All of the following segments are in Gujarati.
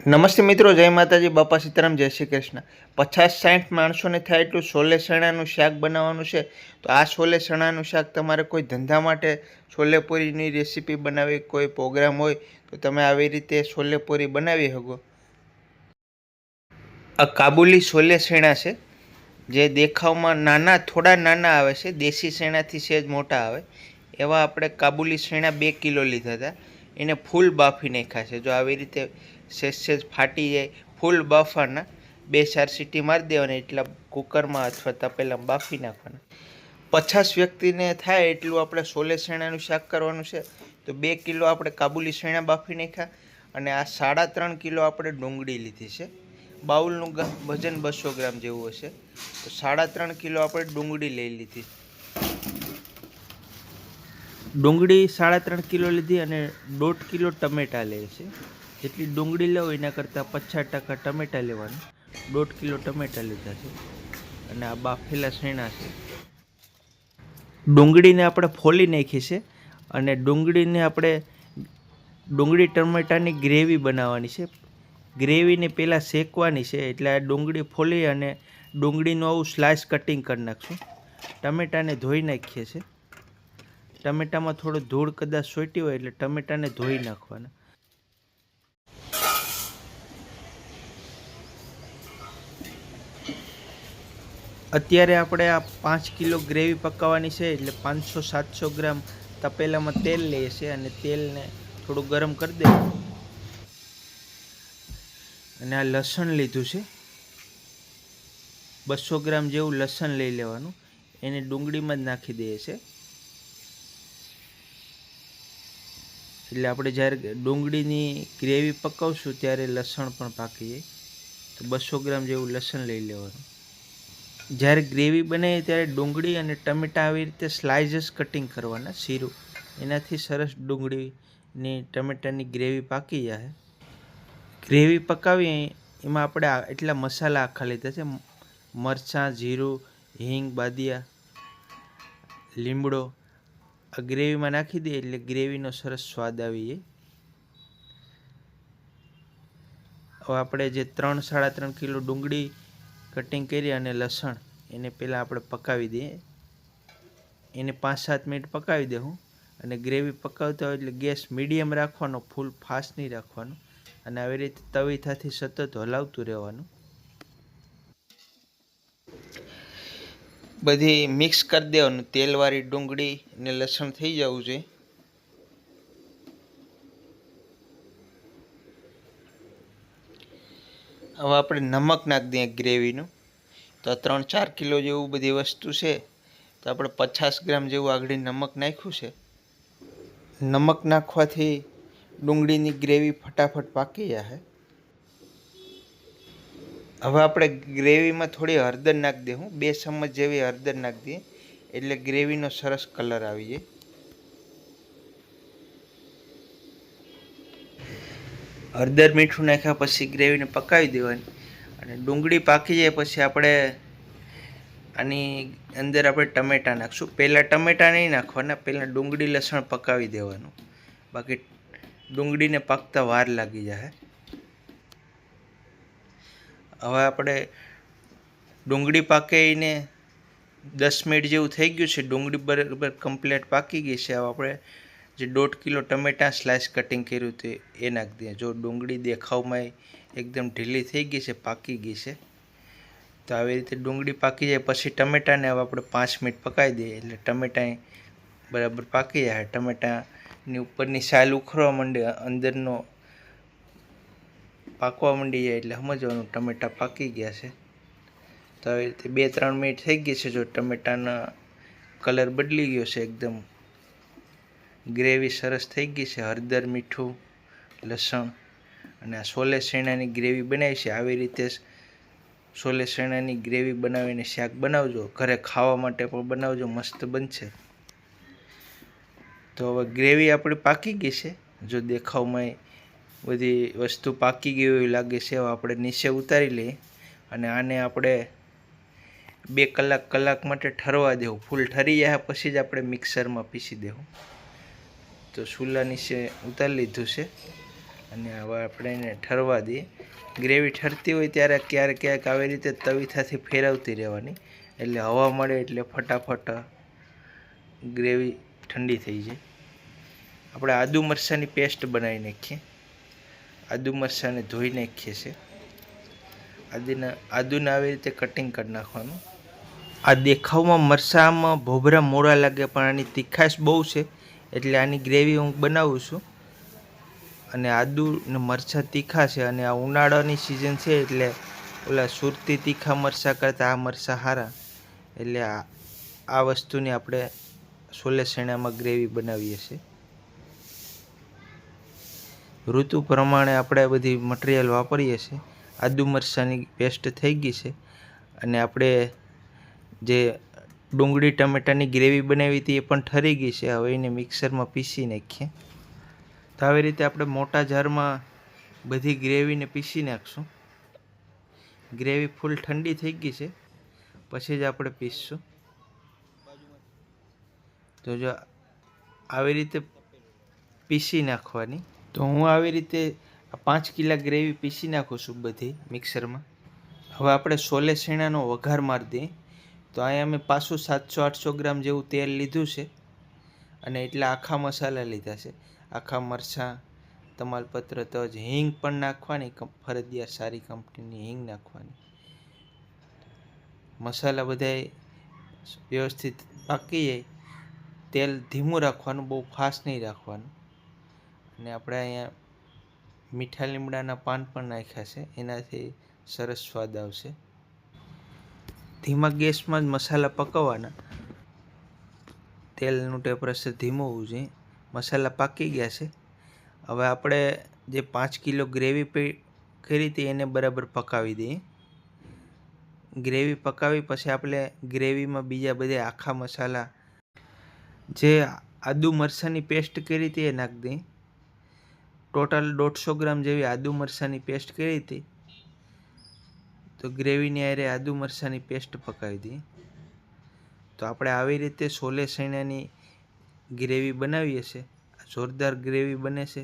નમસ્તે મિત્રો, જય માતાજી, બાપા સીતારામ, જય શ્રી કૃષ્ણ। 50-60 માણસોને થાય એટલું છોલે ચણાનું શાક બનાવવાનું છે। તો આ છોલે ચણાનું શાક તમારે કોઈ ધંધા માટે છોલેપુરીની રેસીપી બનાવી, કોઈ પ્રોગ્રામ હોય તો તમે આવી રીતે છોલેપુરી બનાવી શકો। આ કાબુલી છોલે ચણા છે, જે દેખાવમાં થોડા નાના આવે છે, દેશી ચણાથી સહેજ મોટા આવે એવા આપણે કાબુલી ચણા 2 કિલો લીધા હતા। એને ફૂલ બાફી નાખ્યા છે। જો આવી રીતે સહેજ ફાટી જાય, ફૂલ બાફવાના, 2-4 સીટી મારી દેવાની, એટલા કુકરમાં અથવા તપેલામાં બાફી નાખવાના। 50 વ્યક્તિને થાય એટલું આપણે છોલે ચણાનું શાક કરવાનું છે। તો 2 કિલો આપણે કાબુલી ચણા બાફી નાખ્યા, અને આ 3.5 કિલો આપણે ડુંગળી લીધી છે। બાઉલનું વજન 200 ગ્રામ જેવું હશે, તો 3.5 કિલો આપણે ડુંગળી લઈ લીધી। ડુંગળી 3.5 કિલો લીધી, અને 1.5 કિલો ટમેટાં લે છે। જેટલી ડુંગળી લો એના કરતાં 50% ટમેટાં લેવાનું। 1.5 કિલો ટમેટાં લીધા છે, અને આ બાફેલા ચણા છે। ડુંગળીને આપણે ફોલી નાખી છે, અને ડુંગળી ટમેટાની ગ્રેવી બનાવવાની છે। ગ્રેવીને પહેલાં શેકવાની છે, એટલે આ ડુંગળી ફોલી અને ડુંગળીનું આવું સ્લાઇસ કટિંગ કરી નાખશું। ટમેટાને ધોઈ નાખીએ છીએ। ટમેટામાં થોડો ધૂળ કદાચ સોટી હોય એટલે ટમેટાને ધોઈ નાખવાના। અત્યારે આપણે આ 5 કિલો ગ્રેવી પકાવવાની છે, એટલે 500-700 ગ્રામ તપેલામાં તેલ લઈએ છીએ, અને તેલને થોડું ગરમ કરી દેવું। અને આ લસણ લીધું છે, 200 ગ્રામ જેવું લસણ લઈ લેવાનું, એને ડુંગળીમાં જ નાખી દઈએ છીએ। એટલે આપણે જ્યારે ડુંગળીની ગ્રેવી પકાવશું ત્યારે લસણ પણ પાકી જાય। તો 200 ગ્રામ જેવું લસણ લઈ લેવાનું। જ્યારે ગ્રેવી બને ત્યારે ડુંગળી અને ટમેટાં આવી રીતે સ્લાઇસીસ કટિંગ કરવાના, શીરું, એનાથી સરસ ડુંગળીની ટમેટાની ગ્રેવી પાકી જાય। ગ્રેવી પકાવી એમાં આપણે એટલા મસાલા આખા લીધા છે, મરચાં, જીરું, હિંગ, બાદિયા, લીમડો, આ ગ્રેવીમાં નાખી દઈએ એટલે ગ્રેવીનો સરસ સ્વાદ આવી જાય। હવે આપણે જે 3-3.5 કિલો ડુંગળી કટિંગ કરી અને લસણ, એને પહેલાં આપણે પકાવી દઈએ। એને 5-7 મિનિટ પકાવી દેવું, અને ગ્રેવી પકાવતા હોય એટલે ગેસ મીડિયમ રાખવાનો, ફૂલ ફાસ્ટ નહીં રાખવાનો, અને આવી રીતે તવીથાથી સતત હલાવતું રહેવાનું। બધી મિક્સ કરી દેવાનું, તેલવાળી ડુંગળી ને લસણ થઈ જવું જોઈએ। હવે આપણે નમક નાખી દઈએ ગ્રેવીનું। તો 3-4 કિલો જેવું બધી વસ્તુ છે, તો આપણે 50 ગ્રામ જેવું આગળ નમક નાખ્યું છે। નમક નાખવાથી ડુંગળીની ગ્રેવી ફટાફટ પાકી જશે। હવે આપણે ગ્રેવીમાં થોડી હળદર નાખી દઈએ, 2 ચમચ જેવી હળદર નાખી દઈએ, એટલે ગ્રેવીનો સરસ કલર આવી જાય। હળદર મીઠું નાખ્યા પછી ગ્રેવીને પકાવી દેવાની, અને ડુંગળી પાકી જાય પછી આપણે આની અંદર ટમેટાં નાખશું। પહેલાં ટમેટાં નહીં નાખવાના, પહેલાં ડુંગળી લસણ પકાવી દેવાનું, બાકી ડુંગળીને પાકતા વાર લાગી જાય। હવે આપણે ડુંગળી પાકીને 10 મિનિટ જેવું થઈ ગયું છે, ડુંગળી બરાબર કમ્પ્લીટ પાકી ગઈ છે। હવે આપણે જે 1.5 કિલો ટમેટાં સ્લાઇસ કટિંગ કર્યું હતું એ નાખી દઈએ। જો ડુંગળી દેખાવમાં એકદમ ઢીલી થઈ ગઈ છે, પાકી ગઈ છે, તો આવી રીતે ડુંગળી પાકી જાય પછી ટમેટાને હવે આપણે 5 મિનિટ પકાવી દઈએ, એટલે ટમેટાં બરાબર પાકી જાય। ટમેટાની ઉપરની છાલ ઉખરવા માંડે, અંદરનો પાકવા માંડી જાય એટલે સમજવાનું ટમેટાં પાકી ગયા છે। તો આવી રીતે 2-3 મિનિટ થઈ ગઈ છે, જો ટમેટાના કલર બદલી ગયો છે, એકદમ ગ્રેવી સરસ થઈ ગઈ છે। હળદર, મીઠું, લસણ અને આ છોલે ચણાની ગ્રેવી બનાવી છે, આવી રીતે છોલે ચણાની ગ્રેવી બનાવીને શાક બનાવજો, ઘરે ખાવા માટે પણ બનાવજો, મસ્ત બનશે। તો હવે ગ્રેવી આપણી પાકી ગઈ છે, જો દેખાવમાં બધી વસ્તુ પાકી ગઈ એવી લાગે છે। હવે આપણે નીચે ઉતારી લઈએ, અને આને આપણે 2 કલાક માટે ઠરવા દેવું। ફૂલ ઠરી જાય પછી જ આપણે મિક્સરમાં પીસી દેવું। તો ચૂલા નીચે ઉતારી લીધું છે, અને હવે આપણે એને ઠરવા દઈએ. ગ્રેવી ઠરતી હોય ત્યારે ક્યારેક ક્યારેક આવી રીતે તવીથાથી ફેરવતી રહેવાની, એટલે હવા મળે એટલે ફટાફટ ગ્રેવી ઠંડી થઈ જાય. આપણે આદુ મરચાંની પેસ્ટ બનાવી નાખીએ. આદુ મરચાંને ધોઈ નાખીએ છીએ. આદુને આવી રીતે કટિંગ કરી નાખવાનું. આ દેખાવમાં મરચાંમાં ભોભરા મોડા લાગે, પણ આની તીખાશ બહુ છે, એટલે આની ગ્રેવી હું બનાવું છું. અને આદુ ને મરચાં તીખા છે, અને આ ઉનાળાની સિઝન છે, એટલે ઓલા સુરતી તીખા મરચાં કરતાં આ મરચાં સારા, એટલે આ વસ્તુની આપણે સોલે શેણામાં ગ્રેવી બનાવીએ છીએ. ઋતુ પ્રમાણે આપણે બધી મટીરિયલ વાપરીએ છીએ. આદુ મરચાંની પેસ્ટ થઈ ગઈ છે, અને આપણે જે ડુંગળી ટમેટાની ગ્રેવી બનાવી હતી એ પણ ઠરી ગઈ છે. હવે એને મિક્સરમાં પીસી નાખીએ. તો આવી રીતે આપણે મોટા જારમાં બધી ગ્રેવીને પીસી નાખશું. ગ્રેવી ફૂલ ઠંડી થઈ ગઈ છે, પછી જ આપણે પીસશું. તો જો આવી રીતે પીસી નાખવાની. તો હું આવી રીતે 5 કિલા ગ્રેવી પીસી નાખું છું બધી મિક્સરમાં. હવે આપણે સોલે શેણાનો વઘાર મારી દઈએ. તો અહીંયા અમે પાછું 700-800 ગ્રામ જેવું તેલ લીધું છે, અને એટલા આખા મસાલા લીધા છે. આખા મરચાં, તમાલપત્ર, તજ, હિંગ પણ નાખવાની, ફરજિયાત સારી કંપનીની હિંગ નાખવાની. મસાલા બધાય વ્યવસ્થિત પાકી જાય. તેલ ધીમું રાખવાનું, બહુ ફાસ્ટ નહીં રાખવાનું. અને આપણે અહીંયા મીઠા લીમડાના પાન પણ નાખ્યા છે, એનાથી સરસ સ્વાદ આવશે. ધીમા ગેસમાં જ મસાલા પકવવાના. તેલનું ટેમ્પરેચર ધીમું હોવું જોઈએ. મસાલા પાકી ગયા છે. હવે આપણે જે 5 કિલો ગ્રેવી કરી હતી એને બરાબર પકાવી દઈએ. ગ્રેવી પકાવી પછી આપણે ગ્રેવીમાં બીજા બધા આખા મસાલા, જે આદુ મરચાંની પેસ્ટ કરી હતી એ નાખી દઈએ. ટોટલ 150 ગ્રામ જેવી આદુ મરચાંની પેસ્ટ કરી હતી. તો ગ્રેવીની હારે આદુ મરચાંની પેસ્ટ પકાવી દઈએ. તો આપણે આવી રીતે સોલે શેણાની ગ્રેવી બનાવીએ છીએ. જોરદાર ગ્રેવી બને છે.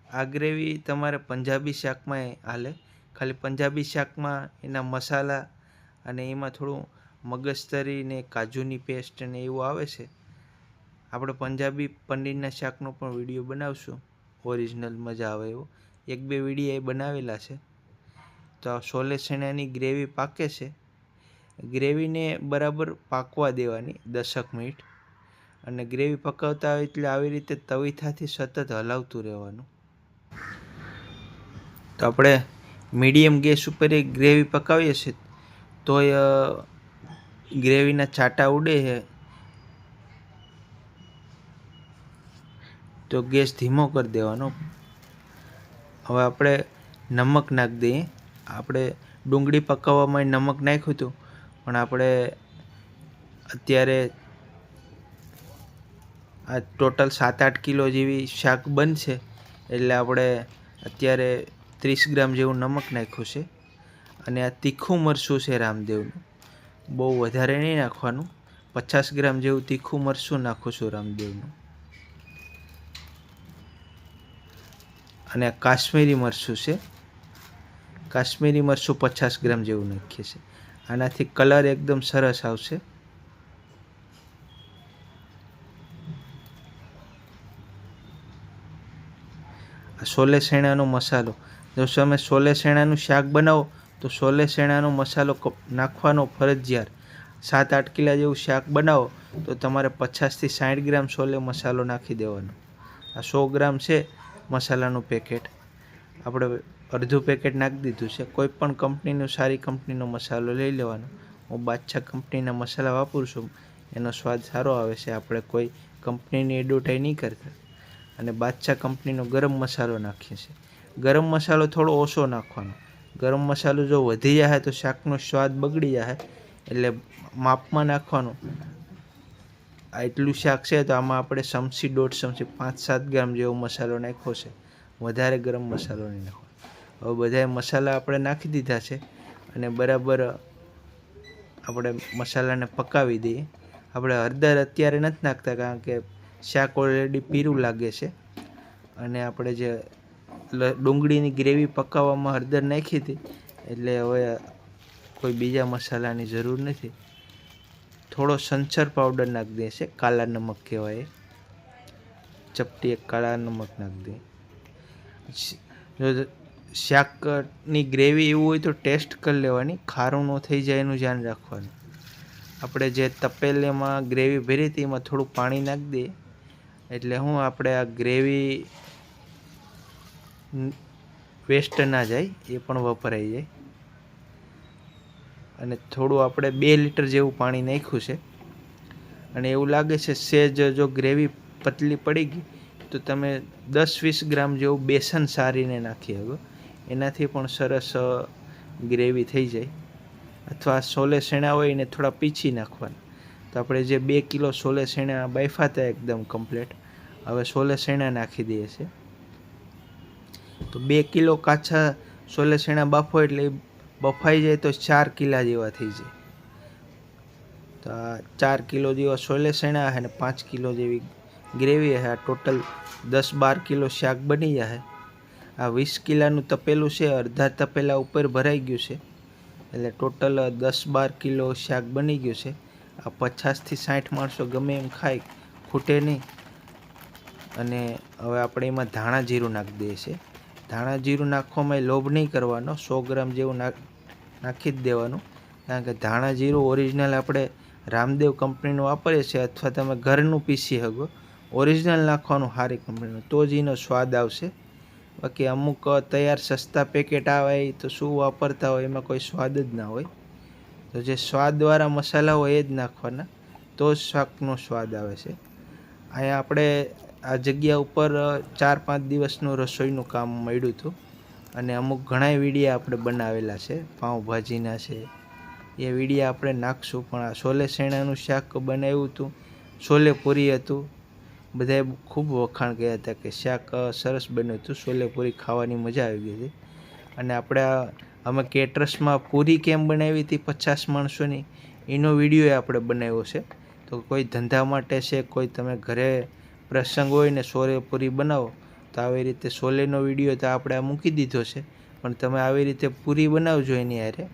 આ ગ્રેવી તમારે પંજાબી શાકમાં હાલે. ખાલી પંજાબી શાકમાં એના મસાલા અને એમાં થોડું મગજતરી ને કાજુની પેસ્ટ ને એવું આવે છે. આપણે પંજાબી પનીરના શાકનો પણ વિડીયો બનાવશું, ઓરિજિનલ મજા આવે એવો. 1-2 વિડીયો એ બનાવેલા છે. તો આ સોલે શેણાની ગ્રેવી પાકે છે. ગ્રેવીને બરાબર પાકવા દેવાની 10 મિનિટ. અને ગ્રેવી પકાવતા હોય એટલે આવી રીતે તવીથાથી સતત હલાવતું રહેવાનું. તો આપણે મીડિયમ ગેસ ઉપર ગ્રેવી પકાવીએ છીએ, તો ગ્રેવીના છાંટા ઉડે છે. તો ગેસ ધીમો કરી દેવાનો. હવે આપણે નમક નાખી દઈએ. આપણે ડુંગળી પકાવવામાં નમક નાખ્યું હતું, પણ આપણે અત્યારે આ ટોટલ 7-8 કિલો જેવી શાક બનશે, એટલે આપણે અત્યારે 30 ગ્રામ જેવું નમક નાખ્યું છે. અને આ તીખું મરચું છે રામદેવનું, બહુ વધારે નહીં નાખવાનું. 50 ગ્રામ જેવું તીખું મરચું નાખું છું રામદેવનું. અને આ કાશ્મીરી મરચું છે. કાશ્મીરી મરચું 50 ગ્રામ જેવું નાખીએ છીએ. આનાથી કલર એકદમ સરસ આવશે. સોલે શેણાનો મસાલો, જો તમે સોલે શેણાનું શાક બનાવો તો સોલે શેણાનો મસાલો નાખવાનો ફરજિયાત. 7-8 કિલા જેવું શાક બનાવો તો તમારે 50-60 ગ્રામ સોલે મસાલો નાખી દેવાનો. આ 100 ગ્રામ છે મસાલાનું પેકેટ, આપણે અડધું પેકેટ નાખી દીધું છે. કોઈ પણ કંપનીનો, સારી કંપનીનો મસાલો લઈ લેવાનો. હું બાદશાહ કંપનીના મસાલા વાપરું છું, એનો સ્વાદ સારો આવે છે. આપણે કોઈ કંપનીની એડવર્ટાઈઝ નહીં કરતા. અને બાદશાહ કંપનીનો ગરમ મસાલો નાખીએ છીએ. ગરમ મસાલો થોડો ઓછો નાખવાનો. ગરમ મસાલો જો વધી જાય તો શાકનો સ્વાદ બગડી જાય, એટલે માપમાં નાખવાનું. આ એટલું શાક છે તો આમાં આપણે ચમચી, 1.5 ચમચી, 5-7 ગ્રામ જેવો મસાલો નાખ્યો છે. વધારે ગરમ મસાલો નહીં નાખવાનો. હવે બધા મસાલા આપણે નાખી દીધા છે, અને બરાબર આપણે મસાલાને પકાવી દઈએ. આપણે હળદર અત્યારે નથી નાખતા, કારણ કે શાક ઓલરેડી પીળું લાગે છે. અને આપણે જે ડુંગળીની ગ્રેવી પકાવવામાં હળદર નાખી હતી, એટલે હવે કોઈ બીજા મસાલાની જરૂર નથી. થોડો સંચર પાવડર નાખી દે છે, કાલા નમક કહેવાય, ચપટી એક કાળા નમક નાખી દે. જો શાકની ગ્રેવી એવું હોય તો ટેસ્ટ કરી લેવાની, ખારું ન થઈ જાય એનું ધ્યાન રાખવાનું. આપણે જે તપેલીમાં ગ્રેવી ભરી હતી એમાં થોડું પાણી નાખી દઈએ, એટલે આપણે આ ગ્રેવી વેસ્ટ ના જાય, એ પણ વપરાઈ જાય. અને થોડું આપણે 2 લીટર જેવું પાણી નાખ્યું છે. અને એવું લાગે છે સેજ જો ગ્રેવી પતલી પડી ગઈ તો તમે 10-20 ગ્રામ જેવું બેસન સારીને નાખી શકો, એનાથી પણ સરસ ગ્રેવી થઈ જાય. અથવા સોલે શેણા હોય એને થોડા પીછી નાખવાના. તો આપણે જે 2 કિલો સોલે શેણા બાફ્યા હતા એકદમ કમ્પ્લીટ, હવે સોલે શેણા નાખી દઈએ છીએ. તો 2 કિલો કાચા સોલે શેણા બાફો એટલે બફાઈ જાય તો 4 કિલા જેવા થઈ જાય. તો આ 4 કિલો જેવા સોલે શેણા અને 5 કિલો જેવી ગ્રેવી છે. આ ટોટલ 10-12 કિલો શાક બની જાય. આ 20 કિલાનું તપેલું છે, અડધા તપેલા ઉપર ભરાઈ ગયું છે, એટલે ટોટલ 10-12 કિલો શાક બની ગયું છે. આ 50-60 માણસો ગમે એમ ખાય, ખૂટે નહીં. અને હવે આપણે એમાં ધાણા જીરું નાખી દઈએ છીએ. ધાણા જીરું નાખવામાં લોભ નહીં કરવાનો, 100 ગ્રામ જેવું નાખી જ દેવાનું. કારણ કે ધાણા જીરું ઓરિજિનલ આપણે રામદેવ કંપનીનું વાપરીએ છીએ, અથવા તમે ઘરનું પીસી શકો. ઓરિજિનલ નાખવાનું સારી કંપનીનું, તો જ એનો સ્વાદ આવશે. બાકી અમુક તૈયાર સસ્તા પેકેટ આવે એ તો શું વાપરતા હોય, એમાં કોઈ સ્વાદ જ ના હોય. તો જે સ્વાદવાળા મસાલા હોય એ જ નાખવાના, તો જ શાકનો સ્વાદ આવે છે. અહીંયા આપણે આ જગ્યા ઉપર 4-5 દિવસનું રસોઈનું કામ મળ્યું હતું, અને અમુક ઘણા વિડીયા આપણે બનાવેલા છે, પાઉંભાજીના છે, એ વિડીયા આપણે નાખશું. પણ આ સોલે શેણાનું શાક બનાવ્યું હતું, છોલે પૂરી હતું, બધાએ ખૂબ વખાણ કર્યા હતા કે શાક સરસ બન્યું હતું, છોલે પૂરી ખાવાની મજા આવી ગઈ હતી. અને અમે કેટરસમાં પૂરી કેમ બનાવી હતી 50 માણસોની, એનો વિડીયો આપણે બનાવ્યો છે. તો કોઈ ધંધા માટે છે, કોઈ તમે ઘરે પ્રસંગ હોય ને છોલે પૂરી બનાવો, તો આવી રીતે છોલેનો વિડીયો તો આપણે મૂકી દીધો છે. પણ તમે આવી રીતે પૂરી બનાવજો એની હારે,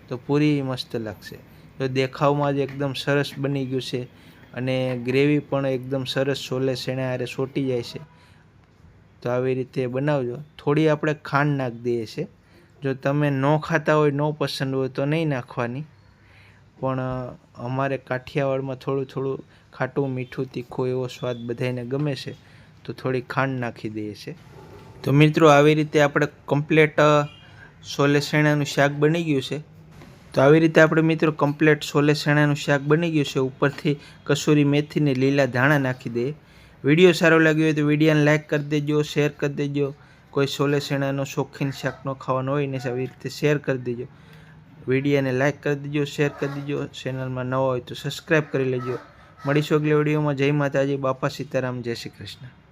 તો પૂરી મસ્ત લાગશે. તો દેખાવમાં જ એકદમ સરસ બની ગયું છે, અને ગ્રેવી પણ એકદમ સરસ છોલે શેણા હારે સોટી જાય છે. તો આવી રીતે બનાવજો. થોડી આપણે ખાંડ નાખી દઈએ છીએ. જો તમે ન ખાતા હોય, ન પસંદ હોય તો નહીં નાખવાની, પણ અમારે કાઠિયાવાડમાં થોડું ખાટું મીઠું તીખું એવો સ્વાદ બધાને ગમે છે, તો થોડી ખાંડ નાખી દઈએ છીએ. તો મિત્રો આવી રીતે આપણે કમ્પ્લેટ છોલે શેણાનું શાક બની ગયું છે. તો આવી રીતે આપણે મિત્રો કમ્પ્લેટ છોલે શેણાનું શાક બની ગયું છે. ઉપરથી કસૂરી મેથીને લીલા ધાણા નાખી દઈએ. વિડીયો સારો લાગ્યો હોય તો વિડીયોને લાઇક કરી દેજો, શેર કરી દેજો. કોઈ છોલે શેણાનો શોખીન શાકનો ખાવાનો હોય ને આવી રીતે શેર કરી દેજો. વિડીયોને લાઇક કરી દેજો, શેર કરી દેજો. ચેનલમાં નવા હોય તો સબસ્ક્રાઈબ કરી લેજો. મળીશું અગલે વિડીયોમાં. જય માતાજી, બાપા સીતારામ, જય શ્રી કૃષ્ણ.